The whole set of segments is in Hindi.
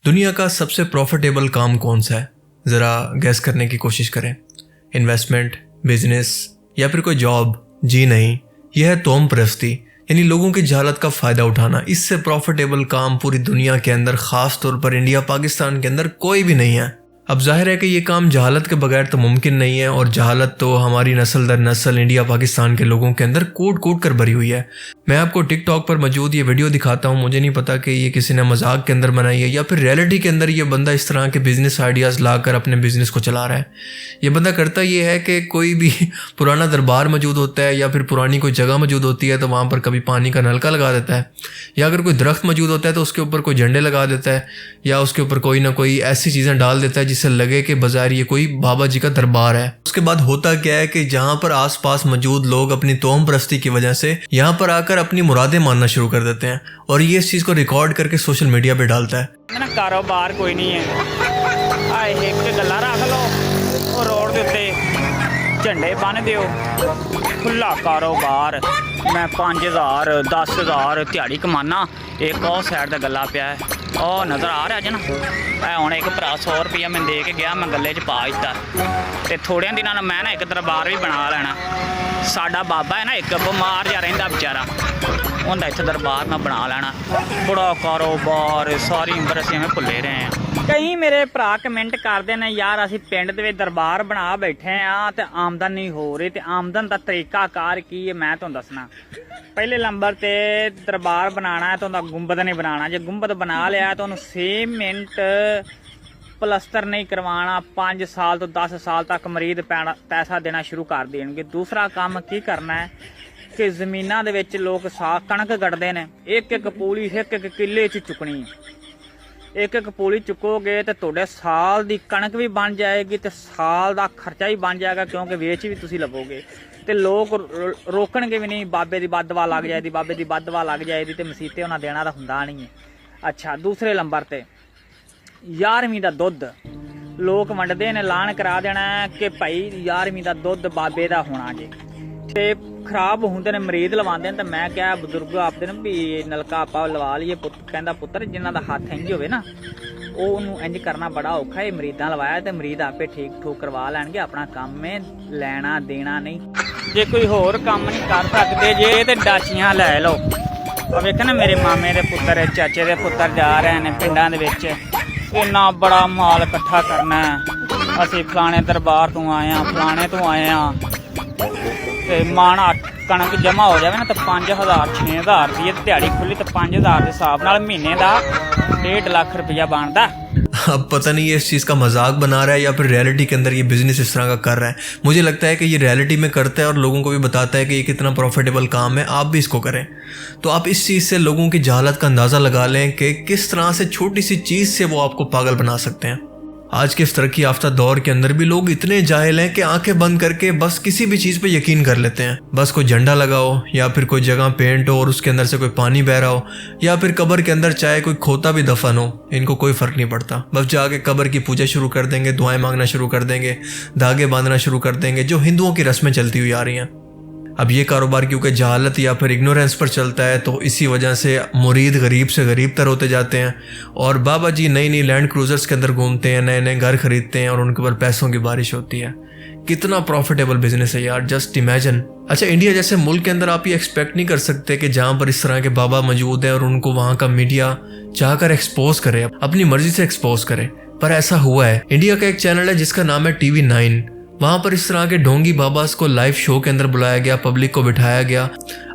दुनिया का सबसे प्रॉफिटेबल काम कौन सा है? ज़रा गैस करने की कोशिश करें। इन्वेस्टमेंट, बिजनेस या फिर कोई जॉब? जी नहीं, यह है तोम परस्ती, यानी लोगों की जहालत का फ़ायदा उठाना। इससे प्रॉफिटेबल काम पूरी दुनिया के अंदर, ख़ास तौर पर इंडिया पाकिस्तान के अंदर कोई भी नहीं है। अब जाहिर है कि ये काम जहालत के बगैर तो मुमकिन नहीं है, और जहालत तो हमारी नस्ल दर नस्ल इंडिया पाकिस्तान के लोगों के अंदर कूट कूट कर भरी हुई है। मैं आपको टिकटॉक पर मौजूद ये वीडियो दिखाता हूँ। मुझे नहीं पता कि ये किसी ने मजाक के अंदर बनाई है या फिर रियलिटी के अंदर ये बंदा इस तरह के बिजनेस आइडियाज़ लाकर अपने बिजनेस को चला रहा है। ये बंदा करता ये है कि कोई भी पुराना दरबार मौजूद होता है या फिर पुरानी कोई जगह मौजूद होती है तो वहाँ पर कभी पानी का नलका लगा देता है, या अगर कोई दरख्त मौजूद होता है तो उसके ऊपर कोई झंडे लगा देता है, या उसके ऊपर कोई ना कोई ऐसी चीज़ें डाल देता है जिससे लगे कि ये कोई बाबा जी का दरबार है। उसके बाद होता क्या है कि जहां पर आसपास मौजूद लोग अपनी तोम परस्ती की वजह से यहां पर आकर अपनी मुरादें मानना शुरू कर देते हैं, और ये इस चीज को रिकॉर्ड करके सोशल मीडिया पे डालता है। ना कारोबार कोई नहीं है, आए एक गल्ला रख लो और रोड के उत्ते झंडे बन दियो, खुला कारोबार। मैं 5000 10,000 दिहाड़ी कमाना। एक और साइड का गला पिया है, और नज़र आ रहा जना हूँ। एक भरा 100 रुपया मैं दे के गया, मैं गले च पा दिता, तो थोड़े दिनों में मैं ना एक दरबार भी बना लेना। साडा बाबा है ना, एक बमार जा रहा बेचारा, उनका इत्थे दरबार मैं बना लेना। बड़ा कारोबार, सारी उम्र असीं एवें भुल्ले रहे हैं। कई मेरे भरा कमेंट करते हैं, यार असीं पिंड दे विच दरबार बना बैठे हाँ तो आमदन नहीं हो रही, तो आमदन का तरीकाकार की है मैं तुहानूं दसना। पहले नंबर ते दरबार बनाना है तो उनका गुंबद नहीं बनाना। जो गुंबद बना लिया तो उन्होंने 6 मिनट प्लस्तर नहीं करवाना। 5 साल तो 10 साल तक मरीद पैसा देना शुरू कर देंगे। दूसरा काम की करना है कि जमीनां दे विच लोग साग कणक गढ़ते हैं, एक एक पूली एक एक किले च चुकनी। एक एक पूली चुकोगे तो तुहाडे साल की कणक भी बन जाएगी, तो साल का खर्चा भी बन जाएगा, क्योंकि वेच भी तुसीं लवोगे। तो लोग रोकणगे भी नहीं, बाबे की बददुआ लग जाएगी, बाबे की बददुआ लग जाएगी, तो मसीते उन्हें देना तो हुंदा नहीं है। अच्छा, दूसरे नंबर ते 11वीं का दुध लोग वंडदे ने, ऐलान करा देना कि भाई 11वीं का दुध बाबे का होना जी। तो खराब होंदे ने, मरीद लवांदे ने। तो मैं क्या बजुर्ग आपदे ने भी नलका आप लवा लीए। कहता पुत्र जिन्हां दा हत्थ इंज होवे ना, ਉਹਨੂੰ इंज करना बड़ा औखा है। मरीदा लवाया तो मरीद आपे ठीक ठूक करवा लैणगे, अपना काम में लैना देना नहीं। जे कोई होर काम नहीं कर सकते जे तो डाचियां लै लो। वेख ना मेरे मामे के पुत्र, चाचे के पुत्र जा रहे हैं पिंडां दे विच, इन्ना बड़ा माल इकट्ठा करना है। असीं फलाने दरबार तो आए हैं, फलाने तो आए हैं, तो माण कणक जमा हो जाए ना तो 5000 6000 रुपये दिहाड़ी खुली, तो 5000 के हिसाब नाल महीने का 1.5 लाख रुपया बनता। अब पता नहीं ये इस चीज़ का मजाक बना रहा है या फिर रियलिटी के अंदर ये बिजनेस इस तरह का कर रहा है। मुझे लगता है कि ये रियलिटी में करता है और लोगों को भी बताता है कि ये कितना प्रॉफिटेबल काम है, आप भी इसको करें। तो आप इस चीज़ से लोगों की जहालत का अंदाज़ा लगा लें कि किस तरह से छोटी सी चीज़ से वो आपको पागल बना सकते हैं। आज के इस तरक्की याफ्ता दौर के अंदर भी लोग इतने जाहिल हैं कि आंखें बंद करके बस किसी भी चीज़ पे यकीन कर लेते हैं। बस कोई झंडा लगाओ या फिर कोई जगह पेंट हो और उसके अंदर से कोई पानी बह रहा हो, या फिर कब्र के अंदर चाहे कोई खोता भी दफन हो, इनको कोई फ़र्क नहीं पड़ता। बस जाके कब्र की पूजा शुरू कर देंगे, दुआएं मांगना शुरू कर देंगे, धागे बांधना शुरू कर देंगे, जो हिंदुओं की रस्में चलती हुई आ रही हैं। अब ये कारोबार क्योंकि जहालत या फिर इग्नोरेंस पर चलता है, तो इसी वजह से मुरीद गरीब से गरीब तर होते जाते हैं, और बाबा जी नई नई लैंड क्रूजर्स के अंदर घूमते हैं, नए नए घर खरीदते हैं, और उनके ऊपर पैसों की बारिश होती है। कितना प्रॉफिटेबल बिजनेस है यार, जस्ट इमेजिन। अच्छा, इंडिया जैसे मुल्क के अंदर आप ये एक्सपेक्ट नहीं कर सकते कि जहाँ पर इस तरह के बाबा मौजूद हैं और उनको वहाँ का मीडिया चाहकर एक्सपोज करे, अपनी मर्जी से एक्सपोज करे, पर ऐसा हुआ है। इंडिया का एक चैनल है जिसका नाम है TV9, वहाँ पर इस तरह के ढोंगी बाबास को लाइव शो के अंदर बुलाया गया, पब्लिक को बिठाया गया।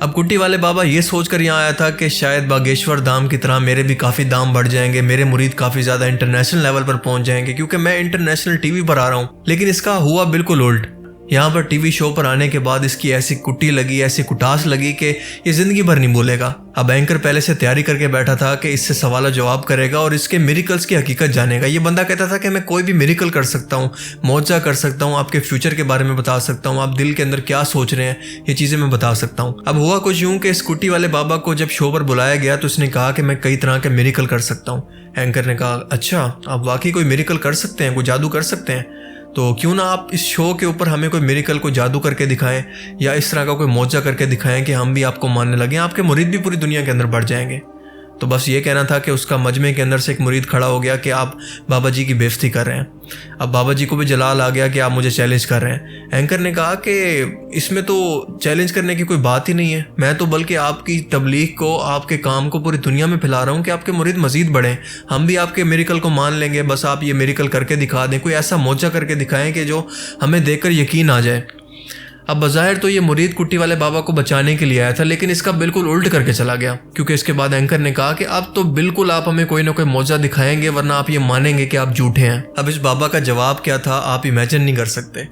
अब कुट्टी वाले बाबा ये सोचकर यहाँ आया था कि शायद बागेश्वर धाम की तरह मेरे भी काफ़ी दाम बढ़ जाएंगे, मेरे मुरीद काफ़ी ज़्यादा इंटरनेशनल लेवल पर पहुँच जाएंगे क्योंकि मैं इंटरनेशनल टीवी पर आ रहा हूँ। लेकिन इसका हुआ बिल्कुल उल्ट। यहाँ पर टीवी शो पर आने के बाद इसकी ऐसी कुट्टी लगी, ऐसी कुटास लगी कि ये ज़िंदगी भर नहीं बोलेगा। अब एंकर पहले से तैयारी करके बैठा था कि इससे सवाल जवाब करेगा और इसके मिरेकल्स की हकीकत जानेगा। ये बंदा कहता था कि मैं कोई भी मिरेकल कर सकता हूँ, मौजा कर सकता हूँ, आपके फ्यूचर के बारे में बता सकता हूँ, आप दिल के अंदर क्या सोच रहे हैं ये चीज़ें मैं बता सकता हूँ। अब हुआ कुछ यूँ कि इस कुट्टी वाले बाबा को जब शो पर बुलाया गया तो उसने कहा कि मैं कई तरह के मिरेकल कर सकता हूँ। एंकर ने कहा, अच्छा आप वाकई कोई मिरेकल कर सकते हैं, कोई जादू कर सकते हैं, तो क्यों ना आप इस शो के ऊपर हमें कोई मिरेकल, कोई जादू करके दिखाएं या इस तरह का कोई मौजा करके दिखाएं कि हम भी आपको मानने लगे, आपके मुरीद भी पूरी दुनिया के अंदर बढ़ जाएंगे। तो बस ये कहना था कि उसका मजमे के अंदर से एक मुरीद खड़ा हो गया कि आप बाबा जी की बेइज्जती कर रहे हैं। अब बाबा जी को भी जलाल आ गया कि आप मुझे चैलेंज कर रहे हैं। एंकर ने कहा कि इसमें तो चैलेंज करने की कोई बात ही नहीं है, मैं तो बल्कि आपकी तबलीग को, आपके काम को पूरी दुनिया में फैला रहा हूँ कि आपके मुरीद मजीद बढ़ें। हम भी आपके मिरेकल को मान लेंगे, बस आप ये मिरेकल करके दिखा दें, कोई ऐसा मोजा करके दिखाएं कि जो हमें देखकर यकीन आ जाए। अब बज़ाहिर तो ये मुरीद कुट्टी वाले बाबा को बचाने के लिए आया था, लेकिन इसका बिल्कुल उल्ट करके चला गया, क्योंकि इसके बाद एंकर ने कहा कि अब तो बिल्कुल आप हमें कोई ना कोई मौजा दिखाएंगे, वरना आप ये मानेंगे कि आप झूठे हैं। अब इस बाबा का जवाब क्या था आप इमेजिन नहीं कर सकते।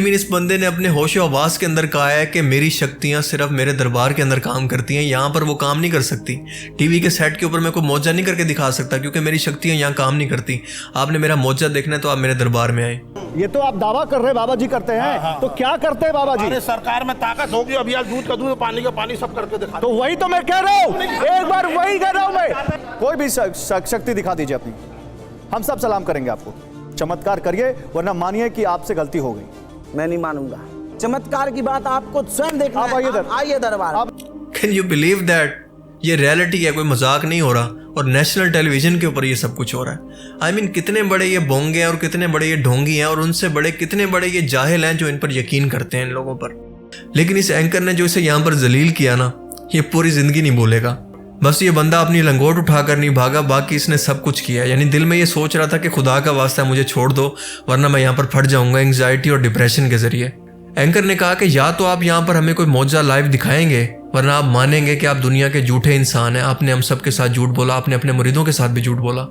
इस बंदे ने अपने होशो आवाज के अंदर कहा है कि मेरी शक्तियां सिर्फ मेरे दरबार के अंदर काम करती हैं, यहाँ पर वो काम नहीं कर सकती। टीवी के सेट के ऊपर मैं कोई मौजा नहीं करके दिखा सकता, क्योंकि मेरी शक्तियां यहाँ काम नहीं करती। आपने मेरा मौजा देखना है तो आप मेरे दरबार में आए। ये तो आप दावा कर रहे हैं बाबा जी करते हैं। हाँ। तो क्या करते हैं बाबा जी? अरे सरकार में ताकत होगी, अभी आज दूध का दूध, पानी का पानी, सब करके दिखा। तो वही तो मैं कह रहा हूँ, एक बार वही कह रहा हूँ मैं। कोई भी शक्ति दिखा दीजिए अपनी, हम सब सलाम करेंगे आपको। चमत्कार करिए, वरना मानिए कि आपसे गलती हो गई। मैं नहीं मानूंगा। चमत्कार की बात आपको स्वयं देखना है। आइए दरबार। Can you believe that? ये रियलिटी है, कोई मजाक नहीं हो रहा, और नेशनल टेलीविजन के ऊपर ये सब कुछ हो रहा है। कितने बड़े ये बोंगे हैं और कितने बड़े ये ढोंगी हैं, और उनसे बड़े कितने बड़े ये जाहिल हैं जो इन पर यकीन करते हैं, इन लोगों पर। लेकिन इस एंकर ने जो इसे यहाँ पर जलील किया ना, ये पूरी जिंदगी नहीं भूलेगा। बस ये बंदा अपनी लंगोट उठाकर नहीं भागा, बाकी इसने सब कुछ किया। यानी दिल में ये सोच रहा था कि खुदा का वास्ता मुझे छोड़ दो, वरना मैं यहाँ पर फट जाऊंगा एंग्जाइटी और डिप्रेशन के जरिए। एंकर ने कहा कि या तो आप यहाँ पर हमें कोई मौजा लाइव दिखाएंगे, वरना आप मानेंगे कि आप दुनिया के झूठे इंसान हैं। आपने हम सब के साथ झूठ बोला, आपने अपने मुरीदों के साथ भी झूठ बोला।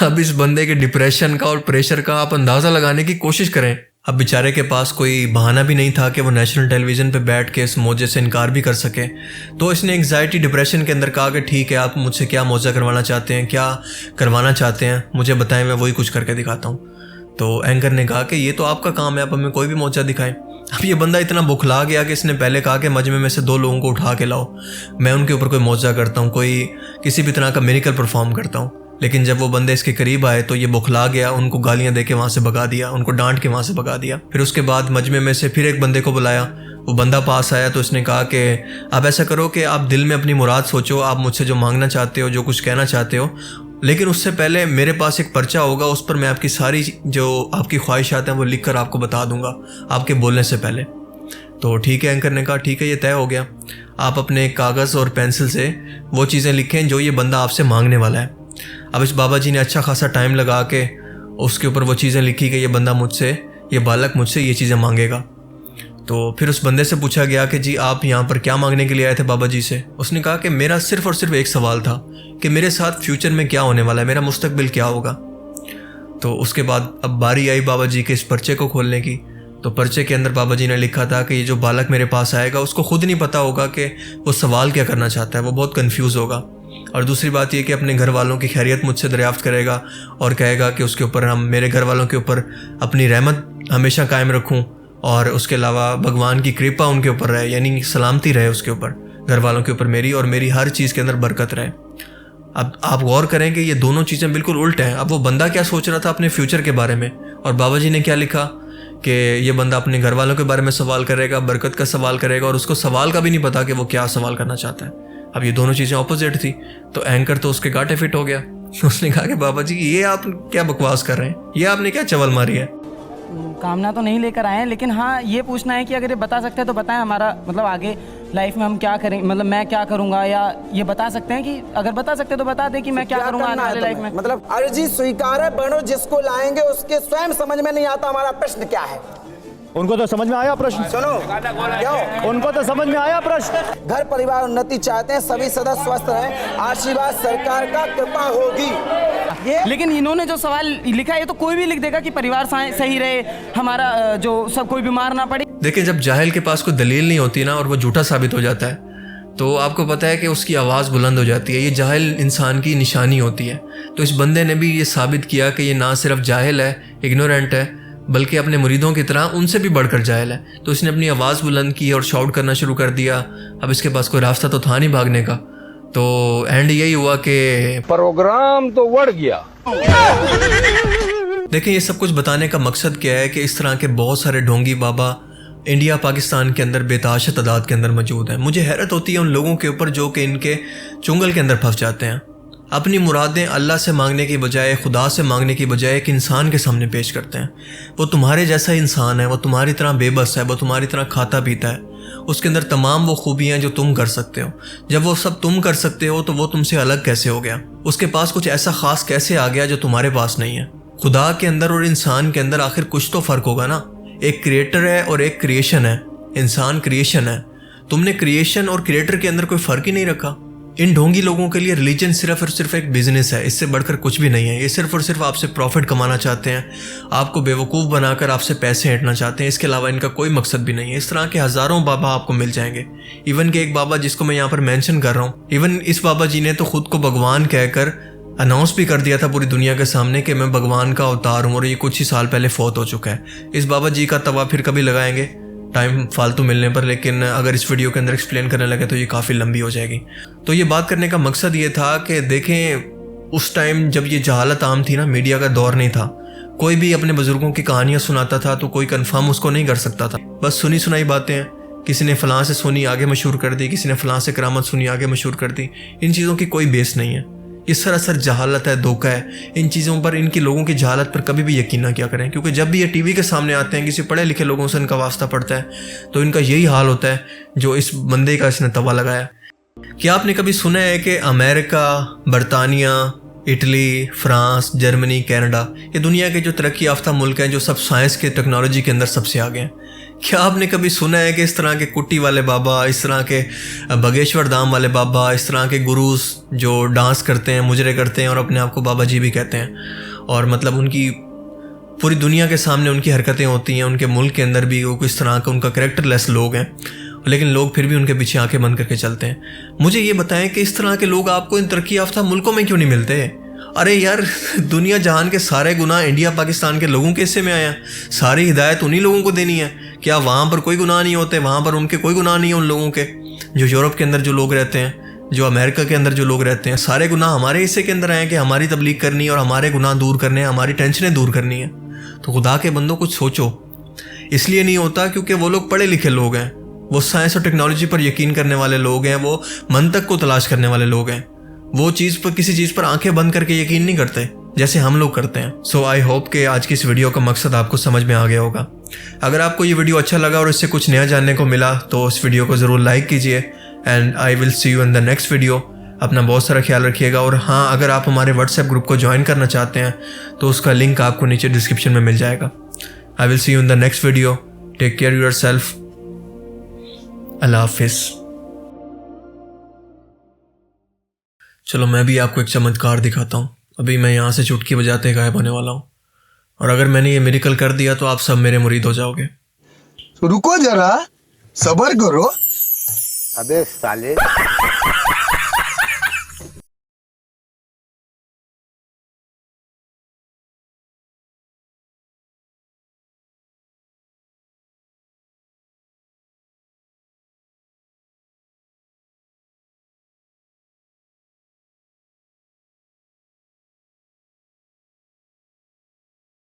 अब इस बंदे के डिप्रेशन का और प्रेशर का आप अंदाज़ा लगाने की कोशिश करें। अब बेचारे के पास कोई बहाना भी नहीं था कि वो नेशनल टेलीविज़न पे बैठ के इस मौजे से इनकार भी कर सके। तो इसने एंग्जाइटी डिप्रेशन के अंदर कहा कि ठीक है, आप मुझसे क्या मौजा करवाना चाहते हैं, क्या करवाना चाहते हैं, मुझे बताएं, मैं वही कुछ करके दिखाता हूँ। तो एंकर ने कहा कि ये तो आपका काम है, आप हमें कोई भी मौजा दिखाएं। अब ये बंदा इतना बुखला गया कि इसने पहले कहा कि मजमे में से 2 लोगों को उठा के लाओ, मैं उनके ऊपर कोई मौजा करता हूँ, कोई किसी भी तरह का मिरेकल परफॉर्म करता हूँ। लेकिन जब वो बंदे इसके करीब आए तो ये बुखला गया, उनको गालियां दे के वहाँ से भगा दिया, उनको डांट के वहाँ से भगा दिया। फिर उसके बाद मजमे में से फिर एक बंदे को बुलाया, वो बंदा पास आया तो इसने कहा कि आप ऐसा करो कि आप दिल में अपनी मुराद सोचो, आप मुझसे जो मांगना चाहते हो, जो कुछ कहना चाहते हो, लेकिन उससे पहले मेरे पास एक पर्चा होगा, उस पर मैं आपकी सारी जो आपकी ख्वाहिशात हैं वो लिख कर आपको बता दूंगा आपके बोलने से पहले। तो ठीक है, एंकर ने कहा ठीक है, ये तय हो गया। आप अपने कागज़ और पेंसिल से वो चीज़ें लिखें जो ये बंदा आपसे मांगने वाला है। अब इस बाबा जी ने अच्छा खासा टाइम लगा के उसके ऊपर वो चीज़ें लिखी कि ये बंदा मुझसे, ये बालक मुझसे ये चीज़ें मांगेगा। तो फिर उस बंदे से पूछा गया कि जी आप यहाँ पर क्या मांगने के लिए आए थे बाबा जी से? उसने कहा कि मेरा सिर्फ़ और सिर्फ एक सवाल था कि मेरे साथ फ्यूचर में क्या होने वाला है, मेरा मुस्तकबिल क्या होगा। तो उसके बाद अब बारी आई बाबा जी के इस पर्चे को खोलने की। तो पर्चे के अंदर बाबा जी ने लिखा था कि ये जो बालक मेरे पास आएगा उसको खुद नहीं पता होगा कि वो सवाल क्या करना चाहता है, वो बहुत कंफ्यूज होगा। और दूसरी बात ये कि अपने घर वालों की खैरियत मुझसे दरियाफ्त करेगा और कहेगा कि उसके ऊपर हम, मेरे घर वालों के ऊपर अपनी रहमत हमेशा कायम रखूं, और उसके अलावा भगवान की कृपा उनके ऊपर रहे, यानी सलामती रहे उसके ऊपर, घर वालों के ऊपर मेरी, और मेरी हर चीज़ के अंदर बरकत रहे। अब आप गौर करें कि ये दोनों चीज़ें बिल्कुल उल्ट हैं। अब वो बंदा क्या सोच रहा था अपने फ्यूचर के बारे में, और बाबा जी ने क्या लिखा कि ये बंदा अपने घर वालों के बारे में सवाल करेगा, बरकत का सवाल करेगा, और उसको सवाल का भी नहीं पता कि वो क्या सवाल करना चाहता है। अब ये दोनों चीज़ें ऑपोजिट थी, तो एंकर तो उसके गाटे फिट हो गया। उसने कहा कि बाबा जी ये आप क्या बकवास कर रहे हैं, ये आपने क्या चवल मारी है। कामना तो नहीं लेकर आए हैं, लेकिन हाँ ये पूछना है कि अगर ये बता सकते हैं तो बताएं, हमारा मतलब आगे लाइफ में हम क्या करें, मतलब मैं क्या करूंगा, या ये बता सकते हैं कि अगर बता सकते हैं तो बता दें कि मैं क्या करूंगा आने वाली लाइफ में। मतलब अर्जी स्वीकार है, बनो जिसको लाएंगे उसके स्वयं समझ में नहीं आता हमारा प्रश्न क्या है। उनको तो समझ में आया प्रश्न, सुनो क्यों, उनको तो समझ में आया प्रश्न। घर परिवार उन्नति चाहते हैं, सभी सदस्य स्वस्थ रहें, आशीर्वाद सरकार का, कृपा होगी। ये लेकिन इन्होंने जो सवाल लिखा है ये तो कोई भी लिख देगा कि परिवार सही रहे, हमारा जो सब कोई बीमार ना पड़े। देखिए, जब जाहिल के पास कोई दलील नहीं होती ना और वो झूठा साबित हो जाता है, तो आपको पता है कि उसकी आवाज़ बुलंद हो जाती है। ये जाहिल इंसान की निशानी होती है। तो इस बंदे ने भी ये साबित किया कि ये ना सिर्फ जाहिल है, इग्नोरेंट है, बल्कि अपने मुरीदों की तरह उनसे भी बढ़कर जाहिल है। तो इसने अपनी आवाज़ बुलंद की और शाउट करना शुरू कर दिया। अब इसके पास कोई रास्ता तो था नहीं भागने का। तो एंड यही हुआ कि प्रोग्राम तो बढ़ गया। देखिए, ये सब कुछ बताने का मकसद क्या है कि इस तरह के बहुत सारे ढोंगी बाबा इंडिया पाकिस्तान के अंदर बेताशत तादाद के अंदर मौजूद हैं। मुझे हैरत होती है उन लोगों के ऊपर जो कि इनके चुंगल के अंदर फंस जाते हैं। अपनी मुरादें अल्लाह से मांगने की बजाय, खुदा से मांगने की बजाय एक इंसान के सामने पेश करते हैं। वो तुम्हारे जैसा इंसान है, वो तुम्हारी तरह बेबस है, वो तुम्हारी तरह खाता पीता है, उसके अंदर तमाम वो खूबियाँ जो तुम कर सकते हो। जब वो सब तुम कर सकते हो तो वो तुमसे अलग कैसे हो गया? उसके पास कुछ ऐसा ख़ास कैसे आ गया जो तुम्हारे पास नहीं है? खुदा के अंदर और इंसान के अंदर आखिर कुछ तो फ़र्क होगा ना। एक क्रिएटर है और एक क्रिएशन है। इंसान क्रिएशन है, तुमने क्रिएशन और क्रिएटर के अंदर कोई फ़र्क ही नहीं रखा। इन ढोंगी लोगों के लिए रिलीजन सिर्फ और सिर्फ एक बिजनेस है, इससे बढ़कर कुछ भी नहीं है। ये सिर्फ और सिर्फ आपसे प्रॉफिट कमाना चाहते हैं, आपको बेवकूफ़ बनाकर आपसे पैसे ऐंठना चाहते हैं। इसके अलावा इनका कोई मकसद भी नहीं है। इस तरह के हज़ारों बाबा आपको मिल जाएंगे। इवन के एक बाबा जिसको मैं यहाँ पर मेंशन कर रहा हूँ, इवन इस बाबा जी ने तो खुद को भगवान कहकर अनाउंस भी कर दिया था पूरी दुनिया के सामने कि मैं भगवान का अवतार हूँ, और ये कुछ ही साल पहले फौत हो चुका है। इस बाबा जी का तवा फिर कभी लगाएंगे टाइम फालतू मिलने पर, लेकिन अगर इस वीडियो के अंदर एक्सप्लेन करने लगे तो ये काफ़ी लंबी हो जाएगी। तो ये बात करने का मकसद ये था कि देखें, उस टाइम जब ये जहालत आम थी ना, मीडिया का दौर नहीं था, कोई भी अपने बुजुर्गों की कहानियाँ सुनाता था तो कोई कंफर्म उसको नहीं कर सकता था। बस सुनी सुनाई बातें हैं, किसी ने फ़लाँ से सुनी आगे मशहूर कर दी, किसी ने फ़लाँ से करामत सुनी आगे मशहूर कर दी। इन चीज़ों की कोई बेस नहीं है। ये सरासर जहालत है, धोखा है। इन चीज़ों पर, इनकी लोगों की जहालत पर कभी भी यकीन ना किया करें, क्योंकि जब भी ये टीवी के सामने आते हैं, किसी पढ़े लिखे लोगों से इनका वास्ता पड़ता है तो इनका यही हाल होता है जो इस बंदे का इसने तवा लगाया। क्या आपने कभी सुना है कि अमेरिका, बरतानिया, इटली, फ्रांस, जर्मनी, कनाडा, ये दुनिया के जो तरक्की याफ्ता मुल्क हैं जो सब साइंस के, टेक्नोलॉजी के अंदर सबसे आगे हैं? क्या आपने कभी सुना है कि इस तरह के कुट्टी वाले बाबा, इस तरह के बगेश्वर धाम वाले बाबा, इस तरह के गुरुज जो डांस करते हैं, मुजरे करते हैं और अपने आप को बाबा जी भी कहते हैं, और मतलब उनकी पूरी दुनिया के सामने उनकी हरकतें होती हैं, उनके मुल्क के अंदर भी वो किस तरह का, उनका कैरेक्टरलेस लोग हैं, लेकिन लोग फिर भी उनके पीछे आंखें बंद करके चलते हैं? मुझे ये बताएं कि इस तरह के लोग आपको इन तरक्की याफ्ता मुल्कों में क्यों नहीं मिलते? अरे यार, दुनिया जहान के सारे गुनाह इंडिया पाकिस्तान के लोगों के हिस्से में आया, सारी हिदायत उन्हीं लोगों को देनी है। क्या वहाँ पर कोई गुनाह नहीं होते? वहाँ पर उनके कोई गुनाह नहीं है उन लोगों के? जो यूरोप के अंदर जो लोग रहते हैं, जो अमेरिका के अंदर जो लोग रहते हैं, सारे गुनाह हमारे हिस्से के अंदर आए कि हमारी तबलीग करनी है और हमारे गुनाह दूर करने हैं, हमारी टेंशनें दूर करनी है। तो खुदा के बंदों कुछ सोचो। इसलिए नहीं होता क्योंकि वो लोग पढ़े लिखे लोग हैं, वो साइंस और टेक्नोलॉजी पर यकीन करने वाले लोग हैं, वो मंतक को तलाश करने वाले लोग हैं। वो चीज़ पर, किसी चीज़ पर आंखें बंद करके यकीन नहीं करते जैसे हम लोग करते हैं। सो आई होप कि आज की इस वीडियो का मकसद आपको समझ में आ गया होगा। अगर आपको ये वीडियो अच्छा लगा और इससे कुछ नया जानने को मिला तो इस वीडियो को ज़रूर लाइक कीजिए, and I will see you in the next video. अपना बहुत सारा ख्याल रखिएगा, और हाँ, अगर आप हमारे व्हाट्सएप ग्रुप को ज्वाइन करना चाहते हैं तो उसका लिंक आपको नीचे डिस्क्रिप्शन में मिल जाएगा। I will see you in the next video. Take care yourself. अल्लाह हाफिज़। चलो मैं भी आपको एक चमत्कार दिखाता हूँ। अभी मैं यहाँ से चुटकी बजाते गायब होने वाला हूँ, और अगर मैंने ये मिरेकल कर दिया तो आप सब मेरे मुरीद हो जाओगे। रुको जरा, सब्र करो। अबे साले